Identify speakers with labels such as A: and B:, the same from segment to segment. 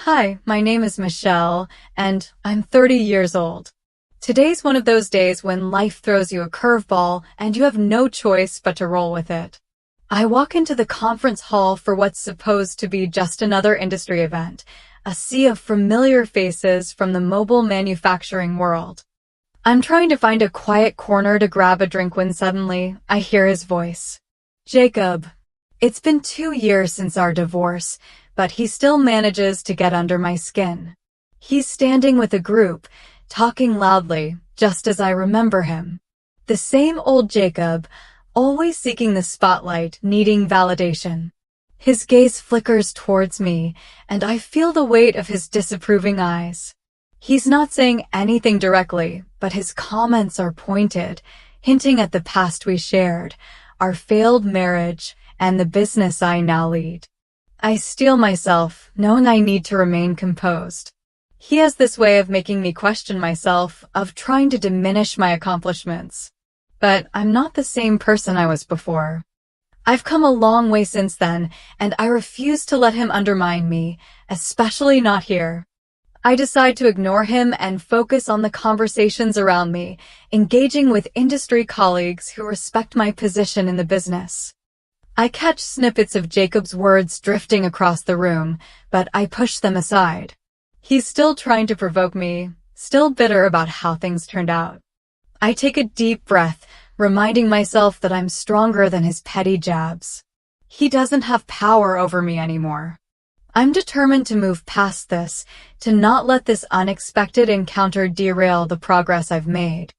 A: Hi, my name is Michelle, and I'm 30 years old. Today's one of those days when life throws you a curveball and you have no choice but to roll with it. I walk into the conference hall for what's supposed to be just another industry event, a sea of familiar faces from the mobile manufacturing world. I'm trying to find a quiet corner to grab a drink when suddenly I hear his voice. Jacob. It's been 2 years since our divorce, but he still manages to get under my skin. He's standing with a group, talking loudly, just as I remember him. The same old Jacob, always seeking the spotlight, needing validation. His gaze flickers towards me, and I feel the weight of his disapproving eyes. He's not saying anything directly, but his comments are pointed, hinting at the past we shared, our failed marriage, and the business I now lead. I steel myself, knowing I need to remain composed. He has this way of making me question myself, of trying to diminish my accomplishments. But I'm not the same person I was before. I've come a long way since then, and I refuse to let him undermine me, especially not here. I decide to ignore him and focus on the conversations around me, engaging with industry colleagues who respect my position in the business. I catch snippets of Jacob's words drifting across the room, but I push them aside. He's still trying to provoke me, still bitter about how things turned out. I take a deep breath, reminding myself that I'm stronger than his petty jabs. He doesn't have power over me anymore. I'm determined to move past this, to not let this unexpected encounter derail the progress I've made.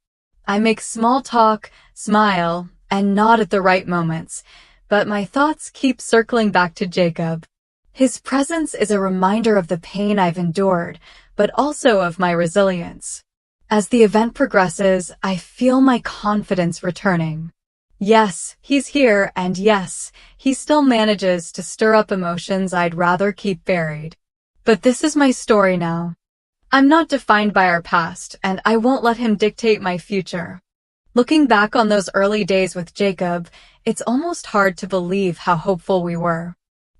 A: I make small talk, smile, and nod at the right moments, but my thoughts keep circling back to Jacob. His presence is a reminder of the pain I've endured, but also of my resilience. As the event progresses, I feel my confidence returning. Yes, he's here, and yes, he still manages to stir up emotions I'd rather keep buried. But this is my story now. I'm not defined by our past, and I won't let him dictate my future. Looking back on those early days with Jacob, it's almost hard to believe how hopeful we were.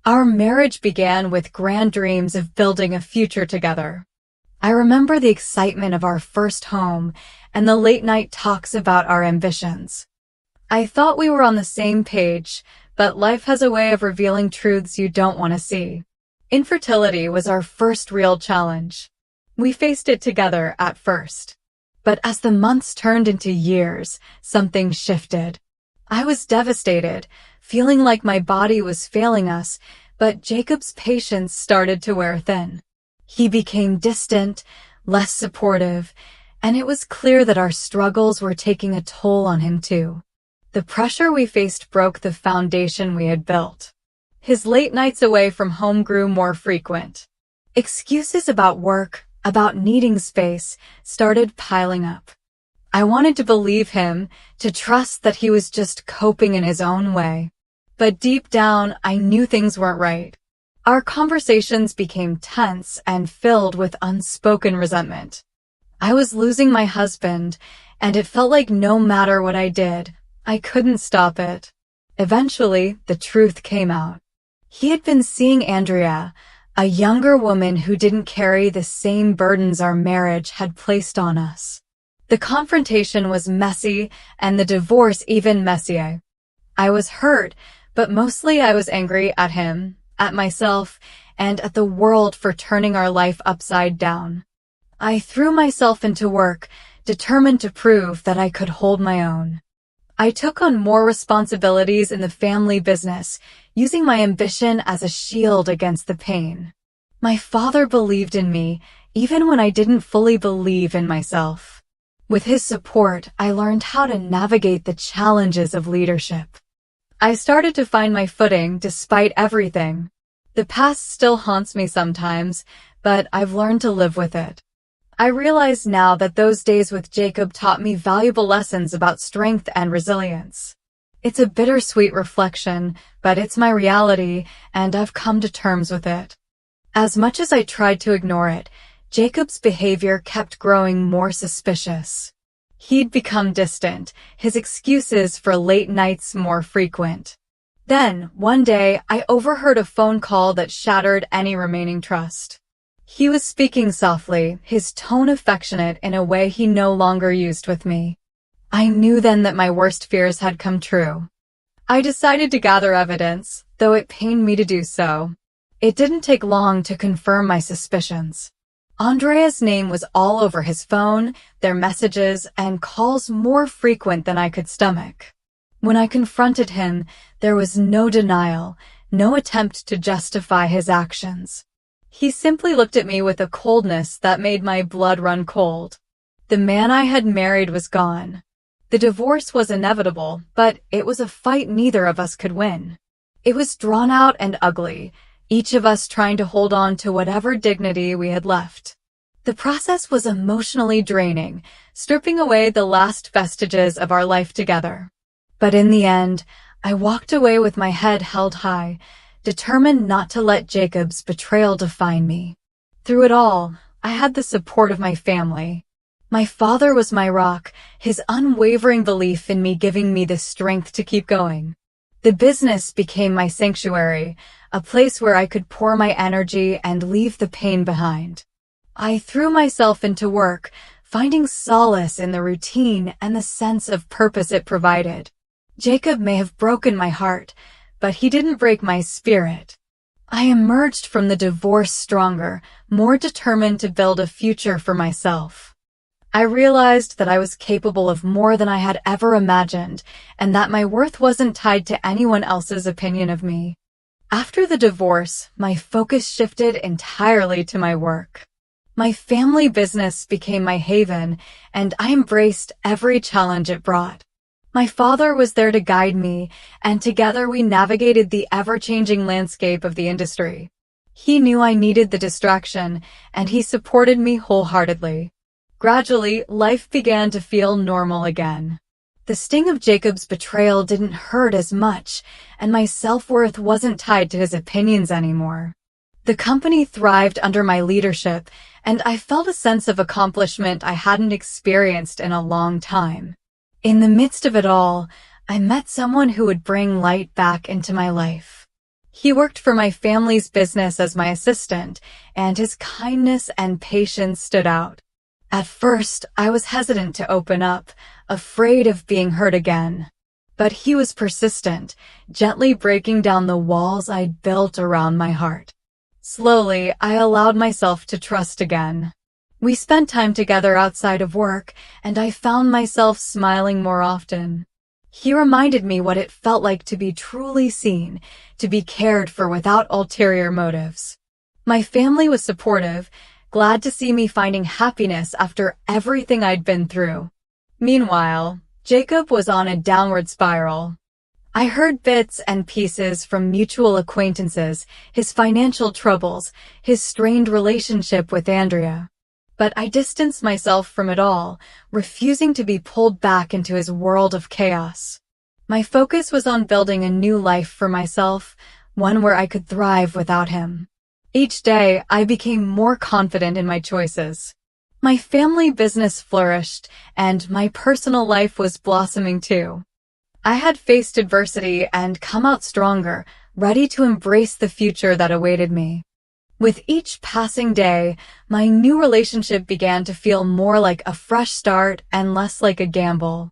A: Our marriage began with grand dreams of building a future together. I remember the excitement of our first home and the late-night talks about our ambitions. I thought we were on the same page, but life has a way of revealing truths you don't want to see. Infertility was our first real challenge. We faced it together at first. But as the months turned into years, something shifted. I was devastated, feeling like my body was failing us, but Jacob's patience started to wear thin. He became distant, less supportive, and it was clear that our struggles were taking a toll on him too. The pressure we faced broke the foundation we had built. His late nights away from home grew more frequent. Excuses about work, about needing space, started piling up. I wanted to believe him, to trust that he was just coping in his own way. But deep down, I knew things weren't right. Our conversations became tense and filled with unspoken resentment. I was losing my husband, and it felt like no matter what I did, I couldn't stop it. Eventually, the truth came out. He had been seeing Andrea, a younger woman who didn't carry the same burdens our marriage had placed on us. The confrontation was messy, and the divorce even messier. I was hurt, but mostly I was angry at him, at myself, and at the world for turning our life upside down. I threw myself into work, determined to prove that I could hold my own. I took on more responsibilities in the family business, using my ambition as a shield against the pain. My father believed in me, even when I didn't fully believe in myself. With his support, I learned how to navigate the challenges of leadership. I started to find my footing despite everything. The past still haunts me sometimes, but I've learned to live with it. I realize now that those days with Jacob taught me valuable lessons about strength and resilience. It's a bittersweet reflection, but it's my reality, and I've come to terms with it. As much as I tried to ignore it, Jacob's behavior kept growing more suspicious. He'd become distant, his excuses for late nights more frequent. Then, one day, I overheard a phone call that shattered any remaining trust. He was speaking softly, his tone affectionate in a way he no longer used with me. I knew then that my worst fears had come true. I decided to gather evidence, though it pained me to do so. It didn't take long to confirm my suspicions. Andrea's name was all over his phone, their messages, and calls more frequent than I could stomach. When I confronted him, there was no denial, no attempt to justify his actions. He simply looked at me with a coldness that made my blood run cold. The man I had married was gone. The divorce was inevitable, but it was a fight neither of us could win. It was drawn out and ugly, each of us trying to hold on to whatever dignity we had left. The process was emotionally draining, stripping away the last vestiges of our life together. But in the end, I walked away with my head held high, determined not to let Jacob's betrayal define me. Through it all, I had the support of my family. My father was my rock, his unwavering belief in me giving me the strength to keep going. The business became my sanctuary, a place where I could pour my energy and leave the pain behind. I threw myself into work, finding solace in the routine and the sense of purpose it provided. Jacob may have broken my heart, but he didn't break my spirit. I emerged from the divorce stronger, more determined to build a future for myself. I realized that I was capable of more than I had ever imagined, and that my worth wasn't tied to anyone else's opinion of me. After the divorce, my focus shifted entirely to my work. My family business became my haven, and I embraced every challenge it brought. My father was there to guide me, and together we navigated the ever-changing landscape of the industry. He knew I needed the distraction, and he supported me wholeheartedly. Gradually, life began to feel normal again. The sting of Jacob's betrayal didn't hurt as much, and my self-worth wasn't tied to his opinions anymore. The company thrived under my leadership, and I felt a sense of accomplishment I hadn't experienced in a long time. In the midst of it all, I met someone who would bring light back into my life. He worked for my family's business as my assistant, and his kindness and patience stood out. At first, I was hesitant to open up, afraid of being hurt again. But he was persistent, gently breaking down the walls I'd built around my heart. Slowly, I allowed myself to trust again. We spent time together outside of work, and I found myself smiling more often. He reminded me what it felt like to be truly seen, to be cared for without ulterior motives. My family was supportive, glad to see me finding happiness after everything I'd been through. Meanwhile, Jacob was on a downward spiral. I heard bits and pieces from mutual acquaintances, his financial troubles, his strained relationship with Andrea. But I distanced myself from it all, refusing to be pulled back into his world of chaos. My focus was on building a new life for myself, one where I could thrive without him. Each day, I became more confident in my choices. My family business flourished, and my personal life was blossoming too. I had faced adversity and come out stronger, ready to embrace the future that awaited me. With each passing day, my new relationship began to feel more like a fresh start and less like a gamble.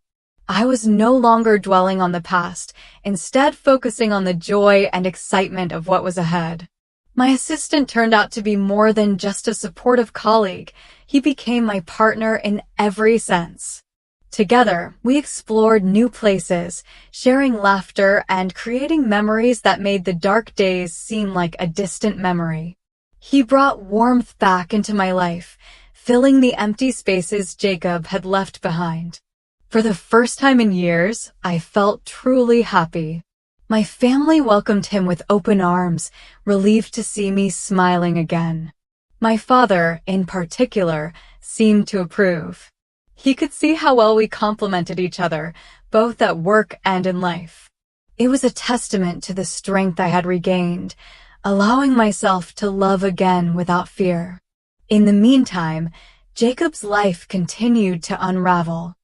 A: I was no longer dwelling on the past, instead focusing on the joy and excitement of what was ahead. My assistant turned out to be more than just a supportive colleague. He became my partner in every sense. Together, we explored new places, sharing laughter and creating memories that made the dark days seem like a distant memory. He brought warmth back into my life, filling the empty spaces Jacob had left behind. For the first time in years, I felt truly happy. My family welcomed him with open arms, relieved to see me smiling again. My father, in particular, seemed to approve. He could see how well we complemented each other, both at work and in life. It was a testament to the strength I had regained, allowing myself to love again without fear. In the meantime, Jacob's life continued to unravel.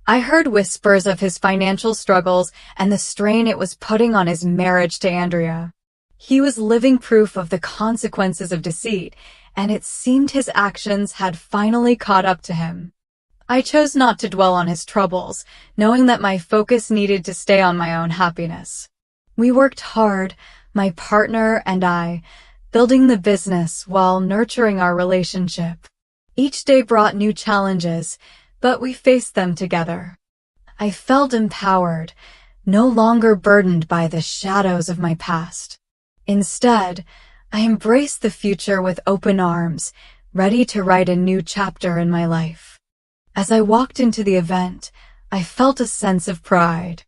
A: I heard whispers of his financial struggles and the strain it was putting on his marriage to Andrea. He was living proof of the consequences of deceit, and it seemed his actions had finally caught up to him. I chose not to dwell on his troubles, knowing that my focus needed to stay on my own happiness. We worked hard, my partner and I, building the business while nurturing our relationship. Each day brought new challenges, but we faced them together. I felt empowered, no longer burdened by the shadows of my past. Instead, I embraced the future with open arms, ready to write a new chapter in my life. As I walked into the event, I felt a sense of pride.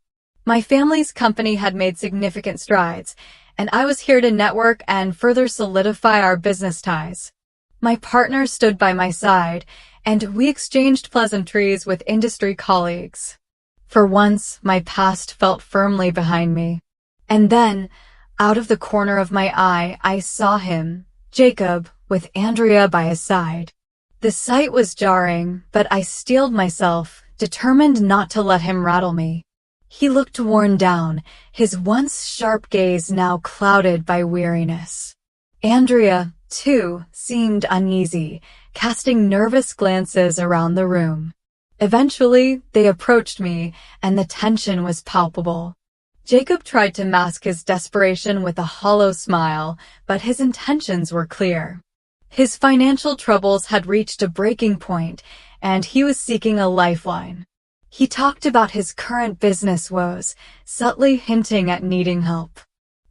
A: My family's company had made significant strides, and I was here to network and further solidify our business ties. My partner stood by my side, and we exchanged pleasantries with industry colleagues. For once, my past felt firmly behind me. And then, out of the corner of my eye, I saw him, Jacob, with Andrea by his side. The sight was jarring, but I steeled myself, determined not to let him rattle me. He looked worn down, his once sharp gaze now clouded by weariness. Andrea, too, seemed uneasy, casting nervous glances around the room. Eventually, they approached me, and the tension was palpable. Jacob tried to mask his desperation with a hollow smile, but his intentions were clear. His financial troubles had reached a breaking point, and he was seeking a lifeline. He talked about his current business woes, subtly hinting at needing help.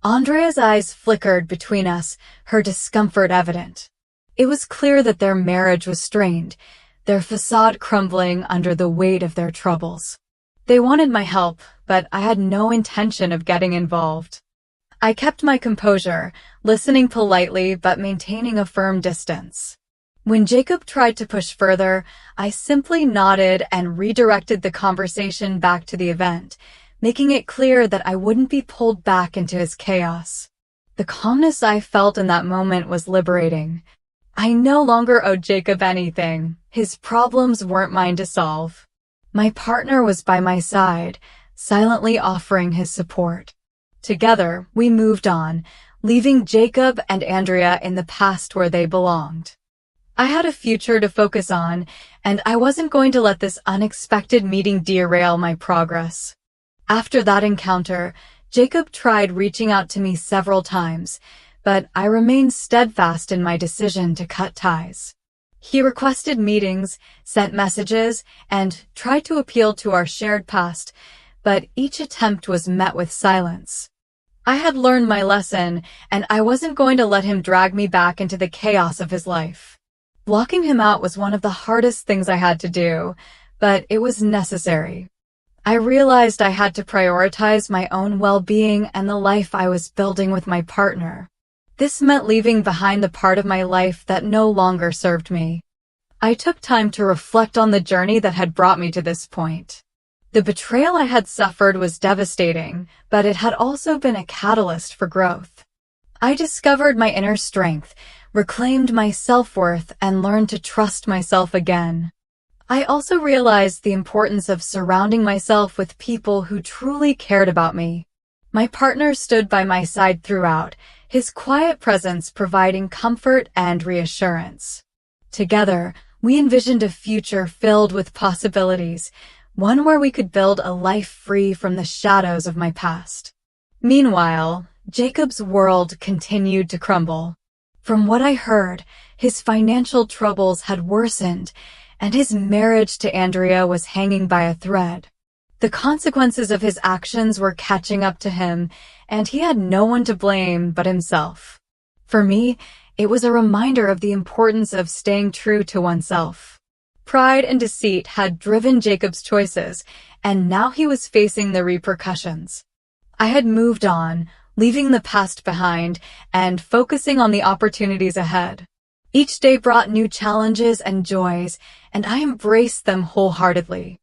A: Andrea's eyes flickered between us, her discomfort evident. It was clear that their marriage was strained, their facade crumbling under the weight of their troubles. They wanted my help, but I had no intention of getting involved. I kept my composure, listening politely but maintaining a firm distance. When Jacob tried to push further, I simply nodded and redirected the conversation back to the event, making it clear that I wouldn't be pulled back into his chaos. The calmness I felt in that moment was liberating. I no longer owed Jacob anything. His problems weren't mine to solve. My partner was by my side, silently offering his support. Together, we moved on, leaving Jacob and Andrea in the past where they belonged. I had a future to focus on, and I wasn't going to let this unexpected meeting derail my progress. After that encounter, Jacob tried reaching out to me several times, but I remained steadfast in my decision to cut ties. He requested meetings, sent messages, and tried to appeal to our shared past, but each attempt was met with silence. I had learned my lesson, and I wasn't going to let him drag me back into the chaos of his life. Blocking him out was one of the hardest things I had to do, but it was necessary. I realized I had to prioritize my own well-being and the life I was building with my partner. This meant leaving behind the part of my life that no longer served me. I took time to reflect on the journey that had brought me to this point. The betrayal I had suffered was devastating, but it had also been a catalyst for growth. I discovered my inner strength, reclaimed my self-worth, and learned to trust myself again. I also realized the importance of surrounding myself with people who truly cared about me. My partner stood by my side throughout, his quiet presence providing comfort and reassurance. Together, we envisioned a future filled with possibilities, one where we could build a life free from the shadows of my past. Meanwhile, Jacob's world continued to crumble. From what I heard, his financial troubles had worsened, and his marriage to Andrea was hanging by a thread. The consequences of his actions were catching up to him, and he had no one to blame but himself. For me, it was a reminder of the importance of staying true to oneself. Pride and deceit had driven Jacob's choices, and now he was facing the repercussions. I had moved on, leaving the past behind and focusing on the opportunities ahead. Each day brought new challenges and joys, and I embraced them wholeheartedly.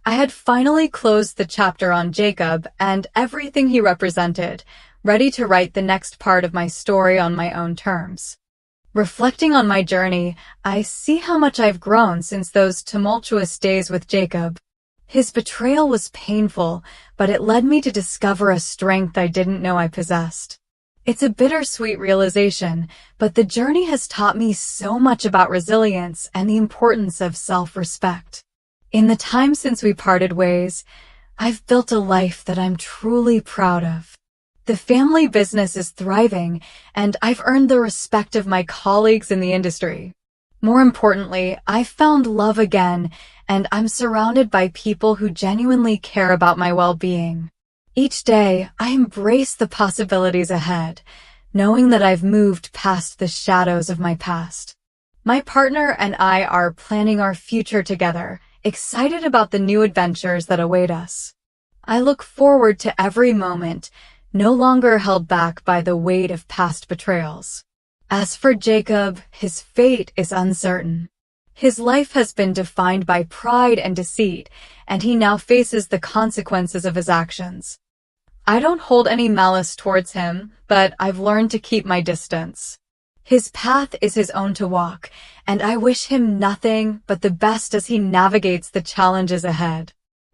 A: I had finally closed the chapter on Jacob and everything he represented, ready to write the next part of my story on my own terms. Reflecting on my journey, I see how much I've grown since those tumultuous days with Jacob. His betrayal was painful, but it led me to discover a strength I didn't know I possessed. It's a bittersweet realization, but the journey has taught me so much about resilience and the importance of self-respect. In the time since we parted ways, I've built a life that I'm truly proud of. The family business is thriving, and I've earned the respect of my colleagues in the industry. More importantly, I've found love again, and I'm surrounded by people who genuinely care about my well-being. Each day, I embrace the possibilities ahead, knowing that I've moved past the shadows of my past. My partner and I are planning our future together, excited about the new adventures that await us. I look forward to every moment, no longer held back by the weight of past betrayals. As for Jacob, his fate is uncertain. His life has been defined by pride and deceit, and he now faces the consequences of his actions. I don't hold any malice towards him, but I've learned to keep my distance. His path is his own to walk, and I wish him nothing but the best as he navigates the challenges ahead.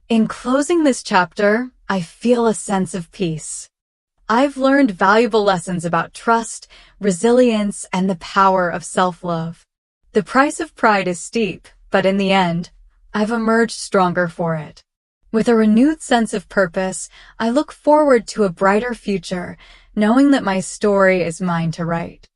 A: In closing this chapter, I feel a sense of peace. I've learned valuable lessons about trust, resilience, and the power of self-love. The price of pride is steep, but in the end, I've emerged stronger for it. With a renewed sense of purpose, I look forward to a brighter future, knowing that my story is mine to write.